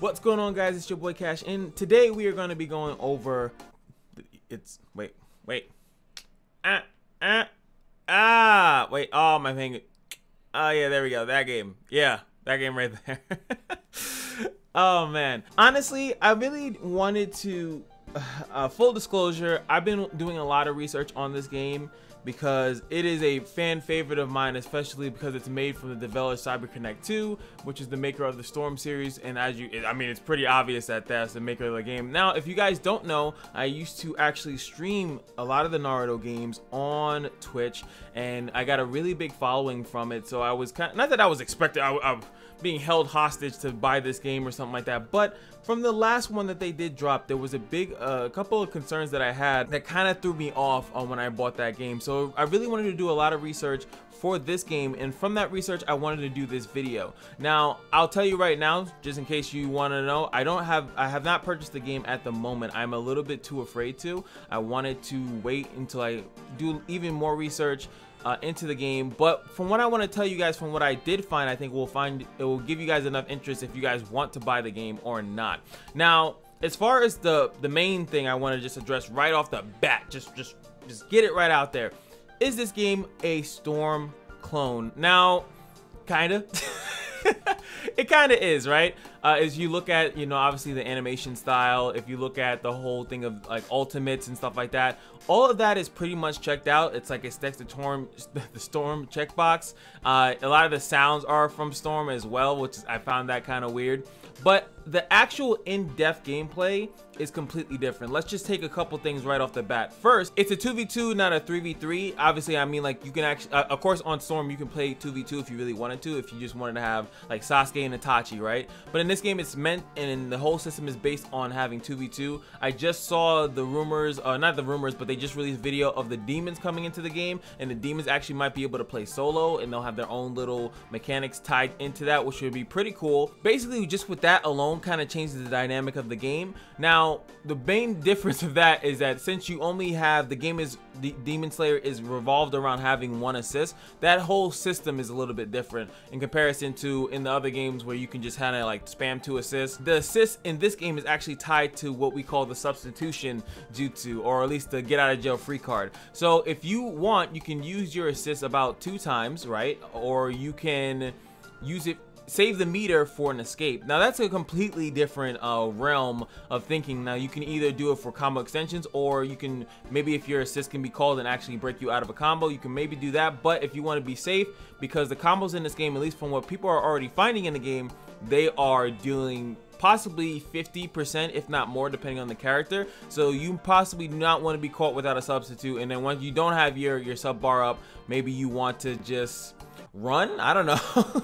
What's going on, guys? It's your boy Cash, and today we are going to be going over wait, oh, my finger. Oh yeah, there we go. That game. Yeah, that game right there. Oh man, honestly, I really wanted to full disclosure, I've been doing a lot of research on this game because it is a fan favorite of mine, especially because it's made from the developer CyberConnect 2, which is the maker of the Storm series. And it's pretty obvious that that's the maker of the game. Now, if you guys don't know, I used to actually stream a lot of the Naruto games on Twitch, and I got a really big following from it. So I was not that I was expecting, I'm being held hostage to buy this game or something like that, but from the last one that they did drop, there was a big couple of concerns that I had that kind of threw me off on when I bought that game. So I really wanted to do a lot of research for this game, and from that research I wanted to do this video. Now I'll tell you right now, just in case you want to know, I have not purchased the game at the moment. I'm a little bit too afraid to. I wanted to wait until I do even more research into the game, but from what I want to tell you guys, from what I did find, I think it will give you guys enough interest if you guys want to buy the game or not. Now, as far as the main thing I want to just address right off the bat, just get it right out there. Is this game a Storm clone? Now, kinda. It kind of is, right? As you look at, obviously the animation style, if you look at the whole thing of like ultimates and stuff like that, all of that is pretty much checked out. It's like it sticks the Storm checkbox. A lot of the sounds are from Storm as well, which I found that kind of weird. But the actual in-depth gameplay is completely different. Let's just take a couple things right off the bat. First, it's a 2v2, not a 3v3. Obviously, I mean, like, you can actually, of course, on Storm, you can play 2v2 if you really wanted to, if you just wanted to have, like, Sasuke and Itachi, right? But in this game, it's meant, and the whole system is based on having 2v2. I just saw the rumors, not the rumors, but they just released video of the demons coming into the game, and the demons actually might be able to play solo, and they'll have their own little mechanics tied into that, which would be pretty cool. Basically, just with that alone, kind of changes the dynamic of the game. Now, the main difference of that is that since you only have, the game is, Demon Slayer is revolved around having one assist, that whole system is a little bit different in comparison to in the other games where you can just kind of like spam 2 assists. The assist in this game is actually tied to what we call the substitution jutsu, or at least the get out of jail free card. So if you want, you can use your assist about 2 times, right? Or you can use it, save the meter for an escape. Now that's a completely different realm of thinking. Now you can either do it for combo extensions, or you can, maybe if your assist can be called and actually break you out of a combo, you can maybe do that. But if you want to be safe, because the combos in this game, at least from what people are already finding in the game, they are doing possibly 50%, if not more, depending on the character. So you possibly do not want to be caught without a substitute. And then once you don't have your sub bar up, maybe you want to just run. I don't know.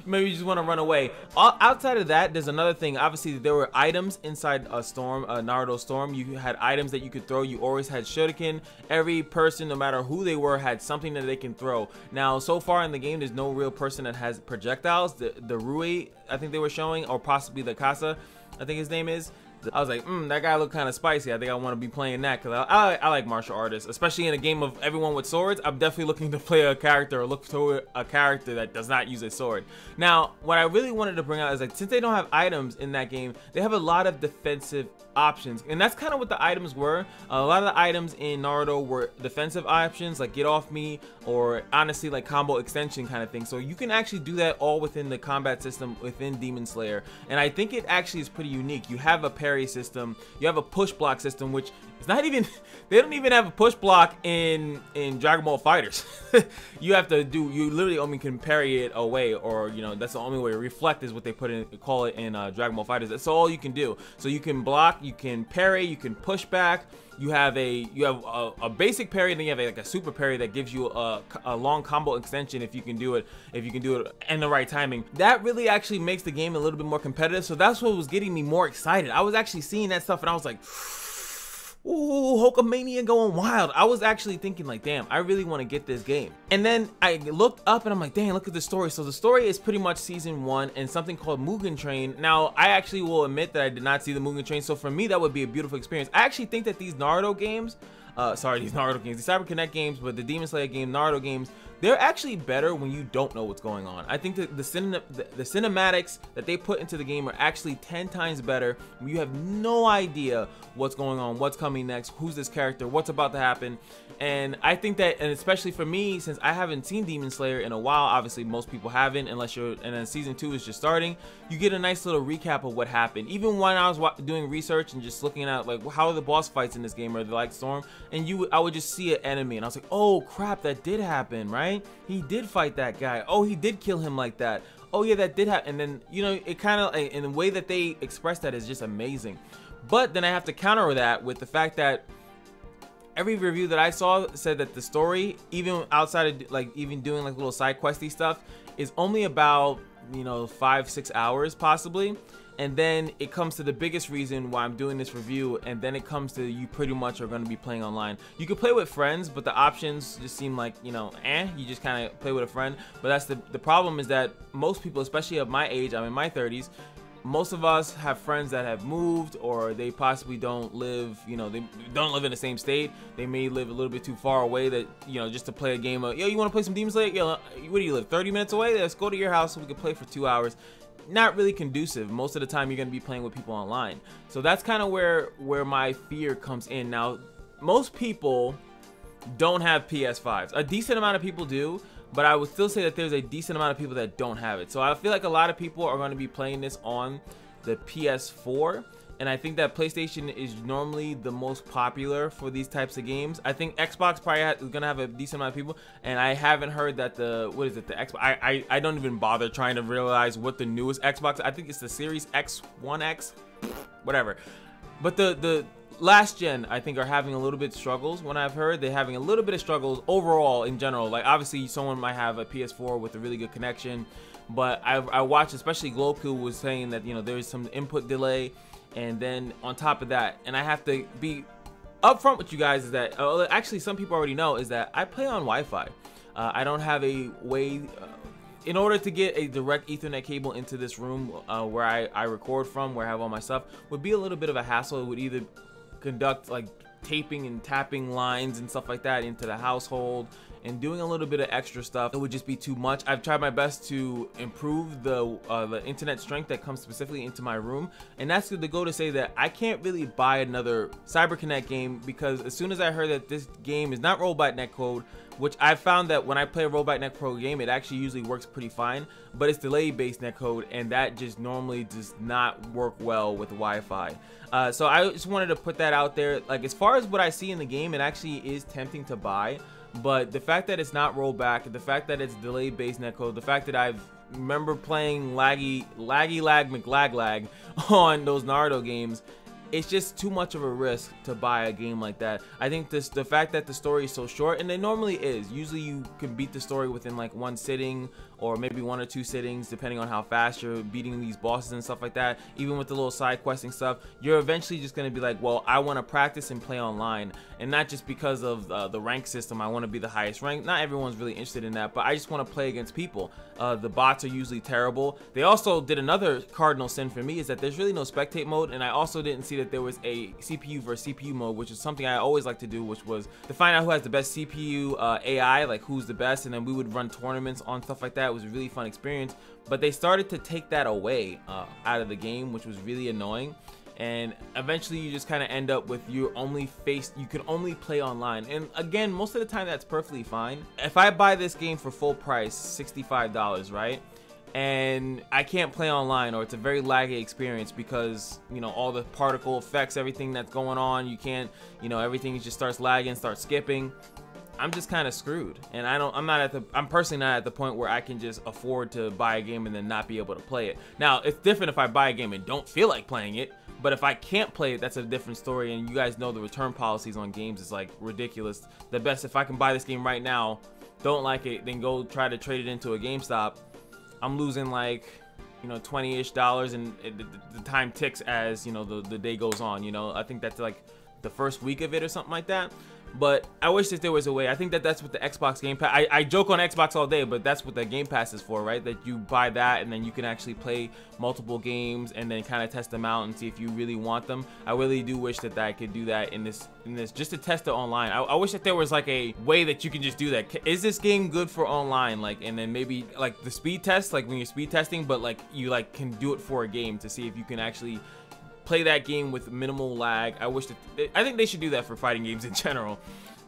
Maybe you just want to run away. Outside of that, there's another thing. Obviously, there were items inside a Storm, Naruto Storm. You had items that you could throw. You always had shuriken. Every person, no matter who they were, had something that they can throw. Now, so far in the game, there's no real person that has projectiles. The Rui, I think they were showing, or possibly the Kasa, I think his name is. I was like, that guy looked kind of spicy. I think I want to be playing that, because I like martial artists, especially in a game of everyone with swords. I'm definitely looking to play a character, or look for a character that does not use a sword. Now, what I really wanted to bring out is, like, since they don't have items in that game, they have a lot of defensive options, and that's kind of what the items were. A lot of the items in Naruto were defensive options, like get off me, or honestly like combo extension kind of thing. So you can actually do that all within the combat system within Demon Slayer, and I think it actually is pretty unique. You have a parry system, you have a push block system, which is not even, they don't even have a push block in Dragon Ball Fighters. You literally only can parry it away, or that's the only way. Reflect is what they call it in Dragon Ball Fighters. That's all you can do. So you can block, you can parry, you can push back. You have a basic parry, and then you have like a super parry that gives you a long combo extension if you can do it in the right timing. That really actually makes the game a little bit more competitive. So that's what was getting me more excited. I was actually seeing that stuff and I was like, ooh, Hulkamania going wild. I was actually thinking like, damn, I really want to get this game. And then I looked up and I'm like, dang, look at the story. So the story is pretty much season 1 and something called Mugen Train. Now, I actually will admit that I did not see the Mugen Train. So for me, that would be a beautiful experience. I actually think that these Naruto games, these CyberConnect games, but the Demon Slayer game, Naruto games, they're actually better when you don't know what's going on. I think that the cinematics that they put into the game are actually 10 times better when you have no idea what's going on, what's coming next, who's this character, what's about to happen. And I think that, and especially for me, since I haven't seen Demon Slayer in a while, obviously most people haven't, unless you're, and then season 2 is just starting, you get a nice little recap of what happened. Even when I was doing research and just looking at like how are the boss fights in this game, or the like Storm, and I would just see an enemy and I was like, oh crap, that did happen, right? He did fight that guy. Oh, he did kill him like that. Oh yeah, that did happen. And then, you know, it kind of, in the way that they express that is just amazing. But then I have to counter that with the fact that every review that I saw said that the story, even outside of like even doing like little side questy stuff, is only about, you know, 5-6 hours possibly. And then it comes to the biggest reason why I'm doing this review, and then it comes to you pretty much are going to be playing online. You could play with friends, but the options just seem like, you know, you just kind of play with a friend. But that's the problem, is that most people, especially of my age, I'm in my 30s, most of us have friends that have moved, or they possibly don't live, you know, they don't live in the same state. They may live a little bit too far away that, you know, just to play a game of, yo, you want to play some Demon Slayer? Yo, where do you live? 30 minutes away? Let's go to your house so we can play for 2 hours. Not really conducive. Most of the time you're going to be playing with people online. So that's kind of where my fear comes in. Now, most people don't have PS5s. A decent amount of people do, but I would still say that there's a decent amount of people that don't have it. So I feel like a lot of people are going to be playing this on the PS4, and I think that PlayStation is normally the most popular for these types of games. I think Xbox probably is gonna have a decent amount of people, and I haven't heard that the Xbox. I don't even bother trying to realize what the newest Xbox. I think it's the Series X, 1X, whatever. But the last gen, I think, are having a little bit of struggles. When I've heard, they're having a little bit of struggles overall in general. Like obviously, someone might have a PS4 with a really good connection, but I watched, especially Gloku was saying that, you know, there's some input delay. And then on top of that, and I have to be upfront with you guys, is that actually some people already know, is that I play on Wi-Fi. I don't have a way in order to get a direct Ethernet cable into this room where I record from, where I have all my stuff, would be a little bit of a hassle. It would either conduct like taping and tapping lines and stuff like that into the household, and doing a little bit of extra stuff, it would just be too much. I've tried my best to improve the internet strength that comes specifically into my room, and that's to go to say that I can't really buy another CyberConnect game, because as soon as I heard that this game is not rollback netcode, which I found that when I play a rollback netcode game, it actually usually works pretty fine, but it's delay based netcode, and that just normally does not work well with Wi-Fi. So I just wanted to put that out there. Like, as far as what I see in the game, it actually is tempting to buy, but the fact that it's not rollback, the fact that it's delay based netcode, the fact that I've remember playing laggy lag McLag on those Naruto games, it's just too much of a risk to buy a game like that. I think the fact that the story is so short, and it normally is, usually you can beat the story within like one sitting, or maybe 1 or 2 sittings, depending on how fast you're beating these bosses and stuff like that. Even with the little side questing stuff, you're eventually just going to be like, well, I want to practice and play online, and not just because of the rank system. I want to be the highest rank. Not everyone's really interested in that, but I just want to play against people. The bots are usually terrible. They also did another cardinal sin for me, is that there's really no spectate mode, and I also didn't see that there was a CPU versus CPU mode, which is something I always like to do, which was to find out who has the best CPU AI, like who's the best, and then we would run tournaments on stuff like that. It was a really fun experience, but they started to take that away out of the game, which was really annoying. And eventually you just kind of end up with you can only play online, and again, most of the time that's perfectly fine. If I buy this game for full price, $65, right, and I can't play online, or it's a very laggy experience because, you know, all the particle effects, everything that's going on, you can't, you know, everything just starts lagging, starts skipping, I'm just kind of screwed. And I'm personally not at the point where I can just afford to buy a game and then not be able to play it. Now, it's different if I buy a game and don't feel like playing it, but if I can't play it, that's a different story. And you guys know the return policies on games is like ridiculous. The best, if I can buy this game right now, don't like it, then go try to trade it into a GameStop, I'm losing like, you know, $20-ish, and the time ticks as, you know, the day goes on. You know, I think that's like the first week of it or something like that. But I wish that there was a way. I think that that's what the Xbox Game Pass, I joke on Xbox all day, but that's what the Game Pass is for, right? That you buy that and then you can actually play multiple games and then kind of test them out and see if you really want them. I really do wish that I could do that in this just to test it online. I wish that there was like a way that you can just do that. Is this game good for online? Like, and then maybe like the speed test, like when you're speed testing, but like you like can do it for a game to see if you can actually play that game with minimal lag. I think they should do that for fighting games in general,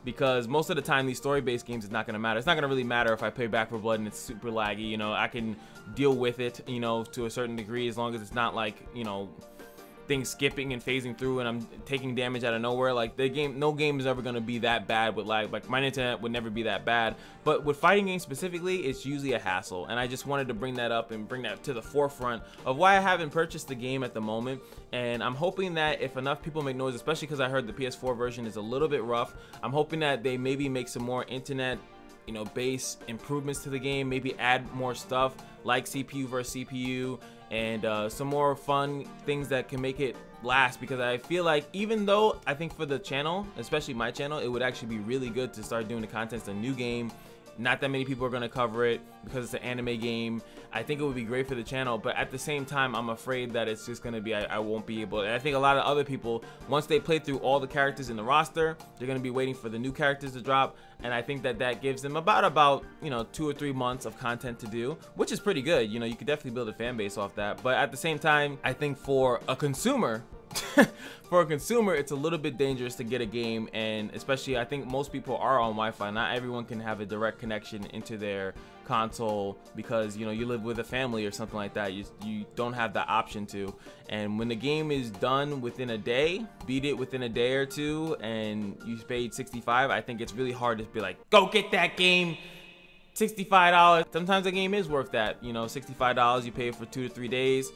because most of the time these story-based games is not going to matter. It's not going to really matter if I play Back 4 Blood and it's super laggy. You know, I can deal with it, you know, to a certain degree, as long as it's not like, you know, things skipping and phasing through and I'm taking damage out of nowhere. Like no game is ever going to be that bad with lag. Like my internet would never be that bad, but with fighting games specifically, it's usually a hassle. And I just wanted to bring that up and bring that to the forefront of why I haven't purchased the game at the moment. And I'm hoping that if enough people make noise, especially because I heard the PS4 version is a little bit rough, I'm hoping that they maybe make some more internet, you know, base improvements to the game, maybe add more stuff like CPU versus CPU, and some more fun things that can make it last. Because I feel like, even though I think for the channel, especially my channel, it would actually be really good to start doing the content. It's a new game, not that many people are going to cover it because it's an anime game. I think it would be great for the channel, but at the same time, I'm afraid that it's just going to be, I won't be able. And I think a lot of other people, once they play through all the characters in the roster, they're going to be waiting for the new characters to drop. And I think that gives them about, you know, 2 or 3 months of content to do, which is pretty good. You know, you could definitely build a fan base off that. But at the same time, I think for a consumer, it's a little bit dangerous to get a game, and especially I think most people are on Wi-Fi. Not everyone can have a direct connection into their console because, you know, you live with a family or something like that. You don't have the option to. And when the game is done within a day, beat it within a day or two, and you paid $65, I think it's really hard to be like, go get that game. $65. Sometimes a game is worth that, you know, $65. You pay it for 2 to 3 days.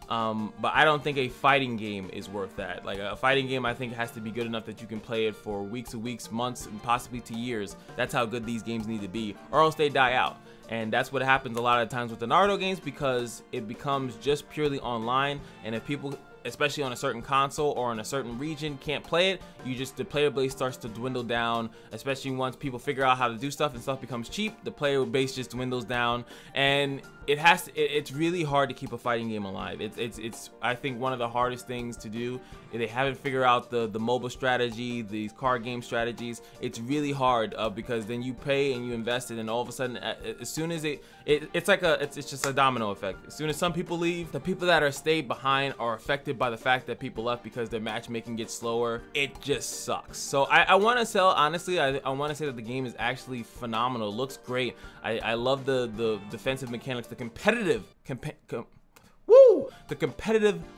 But I don't think a fighting game is worth that. Like a fighting game, I think has to be good enough that you can play it for weeks and weeks, months, and possibly to years. That's how good these games need to be, or else they die out. And that's what happens a lot of times with the Naruto games, because it becomes just purely online. And if people, especially on a certain console or in a certain region, can't play it, the player base starts to dwindle down. Especially once people figure out how to do stuff and stuff becomes cheap, the player base just dwindles down, and it's really hard to keep a fighting game alive. It's I think one of the hardest things to do. They haven't figured out the mobile strategy, these card game strategies. It's really hard because then you pay and you invest it, and all of a sudden, as soon as it's just a domino effect. As soon as some people leave, the people that are stayed behind are affected by the fact that people left because their matchmaking gets slower. It just sucks. So I want to sell, honestly, I want to say that the game is actually phenomenal. It looks great. I love the defensive mechanics, the competitive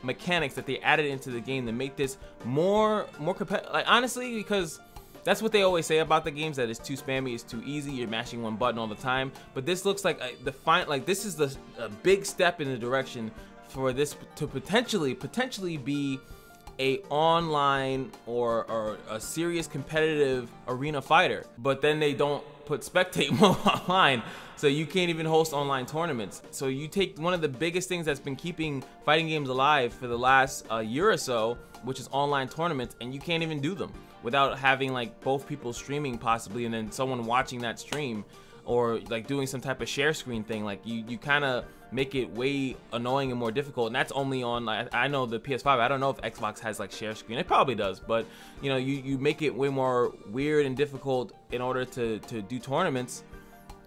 mechanics that they added into the game to make this more competitive. Like, honestly, because that's what they always say about the games, that it's too spammy, it's too easy, you're mashing one button all the time. But this looks like this is a big step in the direction for this to potentially be a online or a serious competitive arena fighter. But then they don't put spectate mode online, so you can't even host online tournaments. So you take one of the biggest things that's been keeping fighting games alive for the last year or so, which is online tournaments, and you can't even do them without having like both people streaming possibly, and then someone watching that stream, or like doing some type of share screen thing. Like you kind of make it way annoying and more difficult, and that's only on, I know the PS5. I don't know if Xbox has like share screen. It probably does, but you know, you make it way more weird and difficult in order to do tournaments.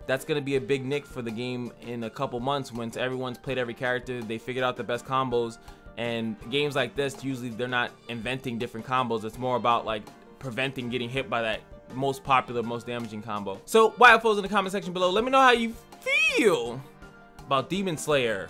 That's gonna be a big nick for the game in a couple months, once everyone's played every character, they figured out the best combos. And games like this, usually they're not inventing different combos. It's more about like preventing getting hit by that most popular, most damaging combo. So YFOs in the comment section below, let me know how you feel about Demon Slayer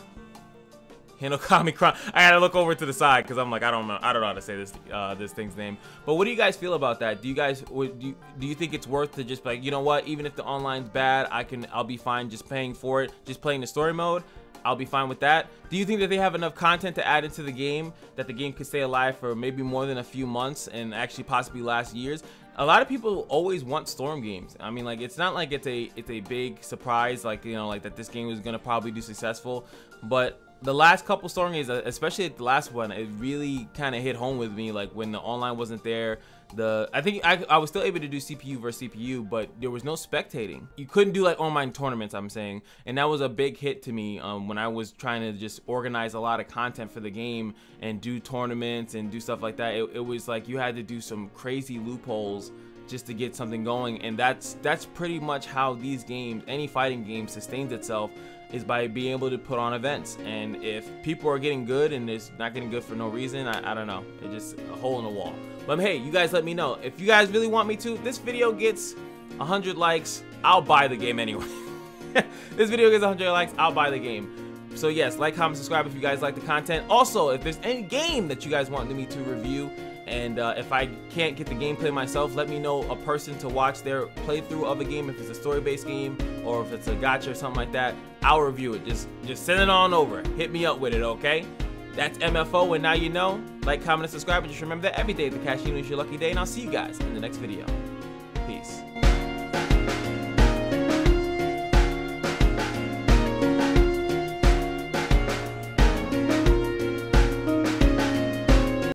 Hinokami Chronicles. I gotta look over to the side because I'm like, I don't know how to say this this thing's name. But what do you guys feel about that? Do you guys do you think it's worth to just like, you know what, even if the online's bad, I'll be fine just paying for it, just playing the story mode? I'll be fine with that. Do you think that they have enough content to add into the game that the game could stay alive for maybe more than a few months and actually possibly last years? A lot of people always want Storm games. I mean, like, it's not like it's a big surprise, like, you know, like that this game is gonna probably do successful, but the last couple story games, especially the last one, it really kind of hit home with me. Like when the online wasn't there, I think I was still able to do CPU versus CPU, but there was no spectating. You couldn't do like online tournaments, I'm saying, and that was a big hit to me when I was trying to just organize a lot of content for the game and do tournaments and do stuff like that. It was like you had to do some crazy loopholes just to get something going, and that's pretty much how these games, any fighting game, sustains itself, is by being able to put on events. And if people are getting good and it's not getting good for no reason, I don't know, it's just a hole in the wall. But hey, you guys let me know if you guys really want me to. If this video gets 100 likes, I'll buy the game anyway. This video gets 100 likes, I'll buy the game. So yes, like, comment, subscribe if you guys like the content. Also, if there's any game that you guys want me to review, and if I can't get the gameplay myself, let me know a person to watch their playthrough of the game. If it's a story-based game or if it's a gacha or something like that, I'll review it. Just send it on over. Hit me up with it, okay? That's MFO, and now you know. Like, comment, and subscribe, and just remember that every day the Kashino is your lucky day, and I'll see you guys in the next video. Peace.